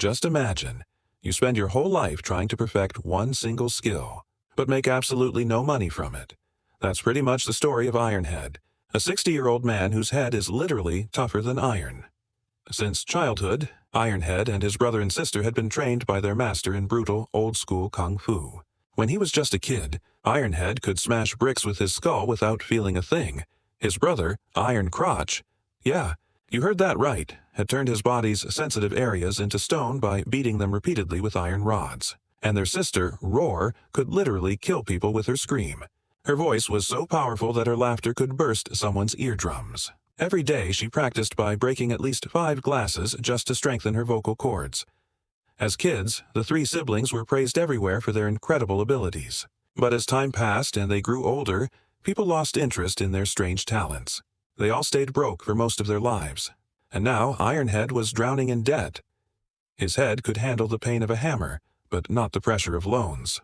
Just imagine, you spend your whole life trying to perfect one single skill, but make absolutely no money from it. That's pretty much the story of Ironhead, a 60-year-old man whose head is literally tougher than iron. Since childhood, Ironhead and his brother and sister had been trained by their master in brutal, old-school kung fu. When he was just a kid, Ironhead could smash bricks with his skull without feeling a thing. His brother, Iron Crotch, yeah, you heard that right, had turned his body's sensitive areas into stone by beating them repeatedly with iron rods. And their sister, Roar, could literally kill people with her scream. Her voice was so powerful that her laughter could burst someone's eardrums. Every day she practiced by breaking at least 5 glasses just to strengthen her vocal cords. As kids, the 3 siblings were praised everywhere for their incredible abilities. But as time passed and they grew older, people lost interest in their strange talents. They all stayed broke for most of their lives. And now Ironhead was drowning in debt. His head could handle the pain of a hammer, but not the pressure of loans.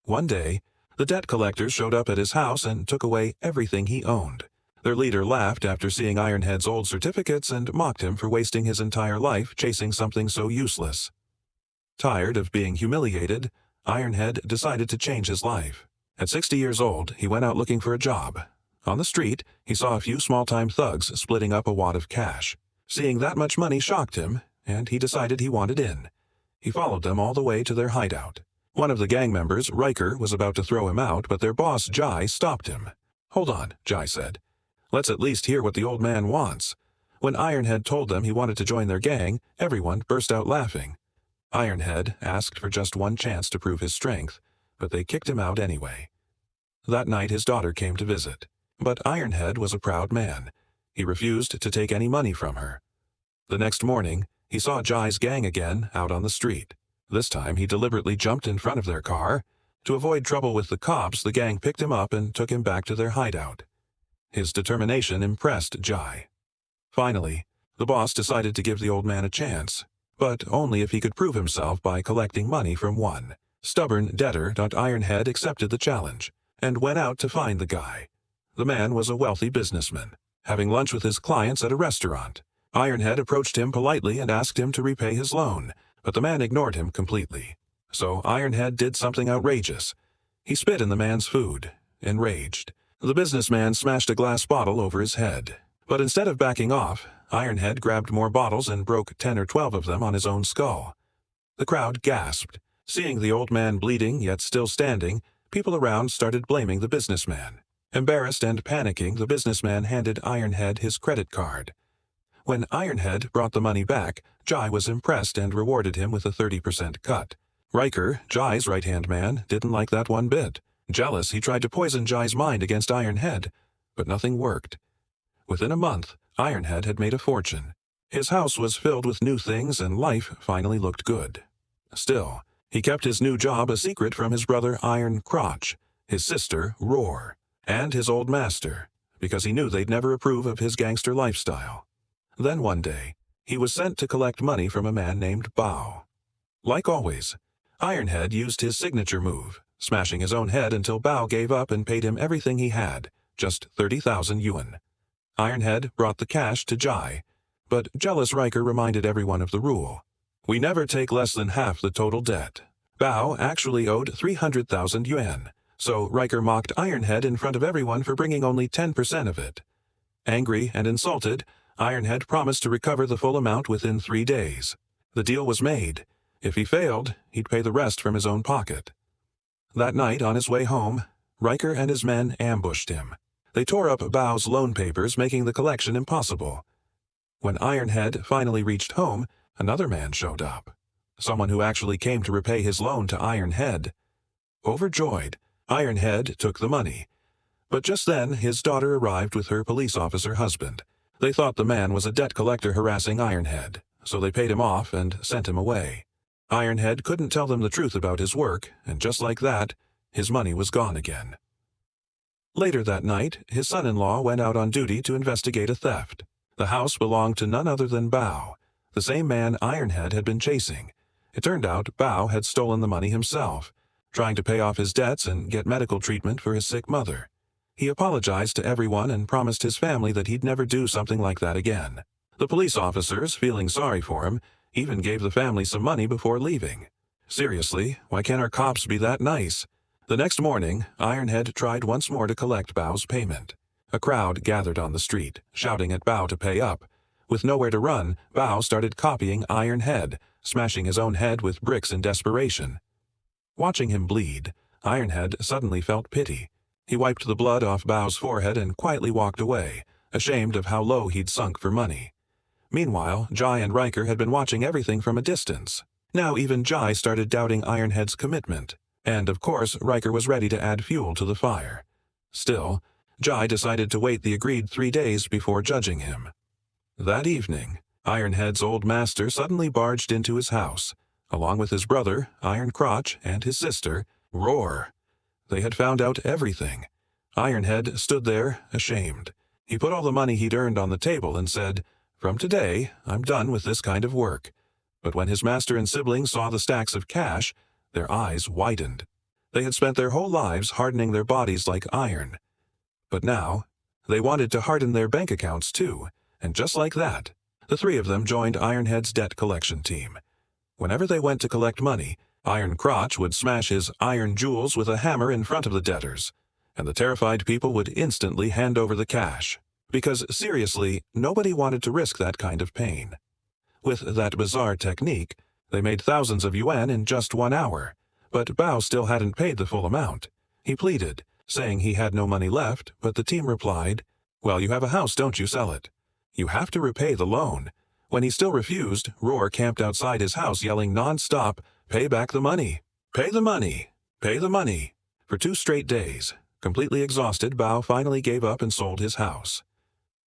One day, the debt collectors showed up at his house and took away everything he owned. Their leader laughed after seeing Ironhead's old certificates and mocked him for wasting his entire life chasing something so useless. Tired of being humiliated, Ironhead decided to change his life. At 60 years old, he went out looking for a job. On the street, he saw a few small-time thugs splitting up a wad of cash. Seeing that much money shocked him, and he decided he wanted in. He followed them all the way to their hideout. One of the gang members, Riker, was about to throw him out, but their boss, Jai, stopped him. "Hold on," Jai said. "Let's at least hear what the old man wants." When Ironhead told them he wanted to join their gang, everyone burst out laughing. Ironhead asked for just one chance to prove his strength, but they kicked him out anyway. That night his daughter came to visit. But Ironhead was a proud man. He refused to take any money from her. The next morning, he saw Jai's gang again out on the street. This time he deliberately jumped in front of their car. To avoid trouble with the cops, the gang picked him up and took him back to their hideout. His determination impressed Jai. Finally, the boss decided to give the old man a chance, but only if he could prove himself by collecting money from one stubborn debtor. Ironhead accepted the challenge and went out to find the guy. The man was a wealthy businessman, having lunch with his clients at a restaurant. Ironhead approached him politely and asked him to repay his loan, but the man ignored him completely. So Ironhead did something outrageous. He spit in the man's food. Enraged, the businessman smashed a glass bottle over his head. But instead of backing off, Ironhead grabbed more bottles and broke 10 or 12 of them on his own skull. The crowd gasped. Seeing the old man bleeding yet still standing, people around started blaming the businessman. Embarrassed and panicking, the businessman handed Ironhead his credit card. When Ironhead brought the money back, Jai was impressed and rewarded him with a 30% cut. Riker, Jai's right-hand man, didn't like that one bit. Jealous, he tried to poison Jai's mind against Ironhead, but nothing worked. Within a month, Ironhead had made a fortune. His house was filled with new things and life finally looked good. Still, he kept his new job a secret from his brother Iron Crotch, his sister Roar, and his old master, because he knew they'd never approve of his gangster lifestyle. Then one day, he was sent to collect money from a man named Bao. Like always, Ironhead used his signature move, smashing his own head until Bao gave up and paid him everything he had, just 30,000 yuan. Ironhead brought the cash to Jai, but jealous Riker reminded everyone of the rule. We never take less than half the total debt. Bao actually owed 300,000 yuan. So Riker mocked Ironhead in front of everyone for bringing only 10% of it. Angry and insulted, Ironhead promised to recover the full amount within 3 days. The deal was made. If he failed, he'd pay the rest from his own pocket. That night, on his way home, Riker and his men ambushed him. They tore up Bao's loan papers, making the collection impossible. When Ironhead finally reached home, another man showed up. Someone who actually came to repay his loan to Ironhead. Overjoyed, Ironhead took the money. But just then, his daughter arrived with her police officer husband. They thought the man was a debt collector harassing Ironhead, so they paid him off and sent him away. Ironhead couldn't tell them the truth about his work, and just like that, his money was gone again. Later that night, his son-in-law went out on duty to investigate a theft. The house belonged to none other than Bao, the same man Ironhead had been chasing. It turned out Bao had stolen the money himself, trying to pay off his debts and get medical treatment for his sick mother. He apologized to everyone and promised his family that he'd never do something like that again. The police officers, feeling sorry for him, even gave the family some money before leaving. Seriously, why can't our cops be that nice? The next morning, Ironhead tried once more to collect Bao's payment. A crowd gathered on the street, shouting at Bao to pay up. With nowhere to run, Bao started copying Ironhead, smashing his own head with bricks in desperation. Watching him bleed, Ironhead suddenly felt pity. He wiped the blood off Bao's forehead and quietly walked away, ashamed of how low he'd sunk for money. Meanwhile, Jai and Riker had been watching everything from a distance. Now even Jai started doubting Ironhead's commitment, and of course Riker was ready to add fuel to the fire. Still, Jai decided to wait the agreed 3 days before judging him. That evening, Ironhead's old master suddenly barged into his house, along with his brother, Iron Crotch, and his sister, Roar. They had found out everything. Ironhead stood there, ashamed. He put all the money he'd earned on the table and said, "From today, I'm done with this kind of work." But when his master and siblings saw the stacks of cash, their eyes widened. They had spent their whole lives hardening their bodies like iron. But now, they wanted to harden their bank accounts too, and just like that, the 3 of them joined Ironhead's debt collection team. Whenever they went to collect money, Iron Crotch would smash his iron jewels with a hammer in front of the debtors, and the terrified people would instantly hand over the cash. Because, seriously, nobody wanted to risk that kind of pain. With that bizarre technique, they made thousands of yuan in just 1 hour, but Bao still hadn't paid the full amount. He pleaded, saying he had no money left, but the team replied, "Well, you have a house, don't you? Sell it. You have to repay the loan." When he still refused, Roar camped outside his house yelling non-stop, "Pay back the money! Pay the money! Pay the money!" For 2 straight days. Completely exhausted, Bao finally gave up and sold his house.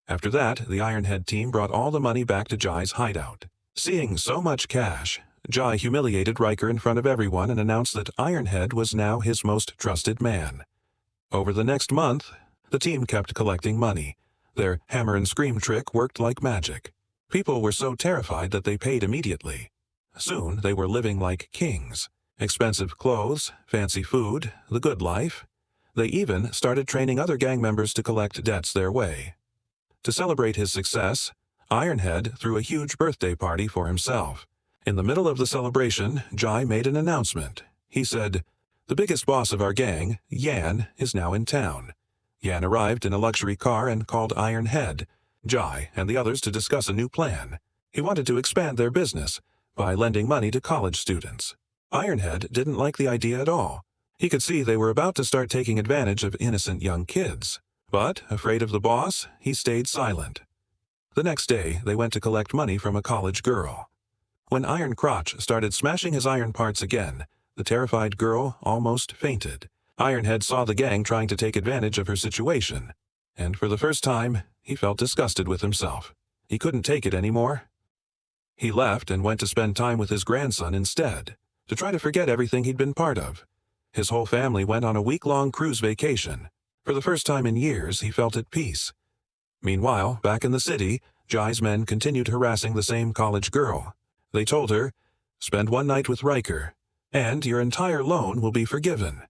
After that, the Ironhead team brought all the money back to Jai's hideout. Seeing so much cash, Jai humiliated Riker in front of everyone and announced that Ironhead was now his most trusted man. Over the next month, the team kept collecting money. Their hammer and scream trick worked like magic. People were so terrified that they paid immediately. Soon they were living like kings. Expensive clothes, fancy food, the good life. They even started training other gang members to collect debts their way. To celebrate his success, Ironhead threw a huge birthday party for himself. In the middle of the celebration, Jai made an announcement. He said, "The biggest boss of our gang, Yan, is now in town." Yan arrived in a luxury car and called Ironhead, Jai, and the others to discuss a new plan. He wanted to expand their business by lending money to college students. Ironhead didn't like the idea at all. He could see they were about to start taking advantage of innocent young kids. But, afraid of the boss, he stayed silent. The next day, they went to collect money from a college girl. When Iron Crotch started smashing his iron parts again, the terrified girl almost fainted. Ironhead saw the gang trying to take advantage of her situation, and for the first time, he felt disgusted with himself. He couldn't take it anymore. He left and went to spend time with his grandson instead, to try to forget everything he'd been part of. His whole family went on a week-long cruise vacation. For the first time in years, he felt at peace. Meanwhile, back in the city, Jai's men continued harassing the same college girl. They told her, "Spend 1 night with Riker, and your entire loan will be forgiven."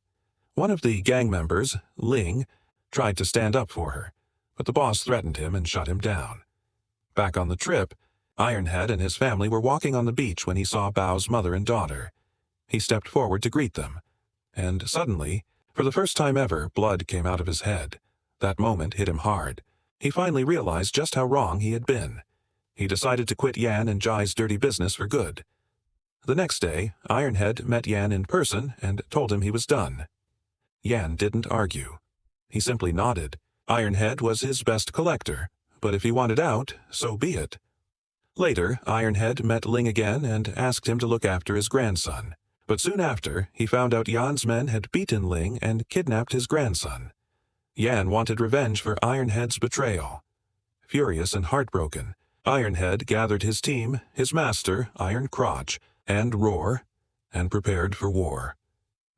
One of the gang members, Ling, tried to stand up for her, but the boss threatened him and shut him down. Back on the trip, Ironhead and his family were walking on the beach when he saw Bao's mother and daughter. He stepped forward to greet them, and suddenly, for the first time ever, blood came out of his head. That moment hit him hard. He finally realized just how wrong he had been. He decided to quit Yan and Jai's dirty business for good. The next day, Ironhead met Yan in person and told him he was done. Yan didn't argue. He simply nodded. Ironhead was his best collector, but if he wanted out, so be it. Later, Ironhead met Ling again and asked him to look after his grandson. But soon after, he found out Yan's men had beaten Ling and kidnapped his grandson. Yan wanted revenge for Ironhead's betrayal. Furious and heartbroken, Ironhead gathered his team, his master, Iron Crotch, and Roar, and prepared for war.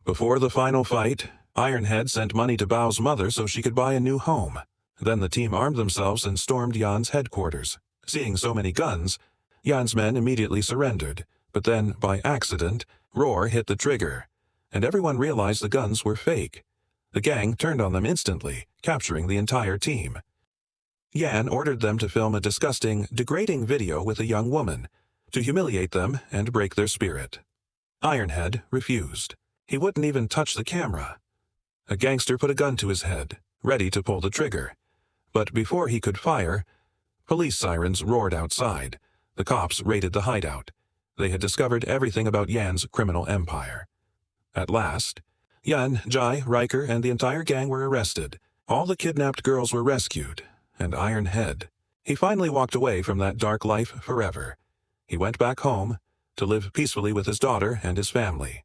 Before the final fight, Ironhead sent money to Bao's mother so she could buy a new home. Then the team armed themselves and stormed Yan's headquarters. Seeing so many guns, Yan's men immediately surrendered, but then, by accident, Roar hit the trigger, and everyone realized the guns were fake. The gang turned on them instantly, capturing the entire team. Yan ordered them to film a disgusting, degrading video with a young woman, to humiliate them and break their spirit. Ironhead refused. He wouldn't even touch the camera. A gangster put a gun to his head, ready to pull the trigger. But before he could fire, police sirens roared outside. The cops raided the hideout. They had discovered everything about Yan's criminal empire. At last, Yan, Jai, Riker, and the entire gang were arrested. All the kidnapped girls were rescued, and Ironhead. He finally walked away from that dark life forever. He went back home to live peacefully with his daughter and his family.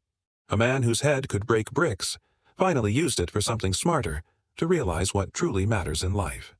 A man whose head could break bricks finally used it for something smarter to realize what truly matters in life.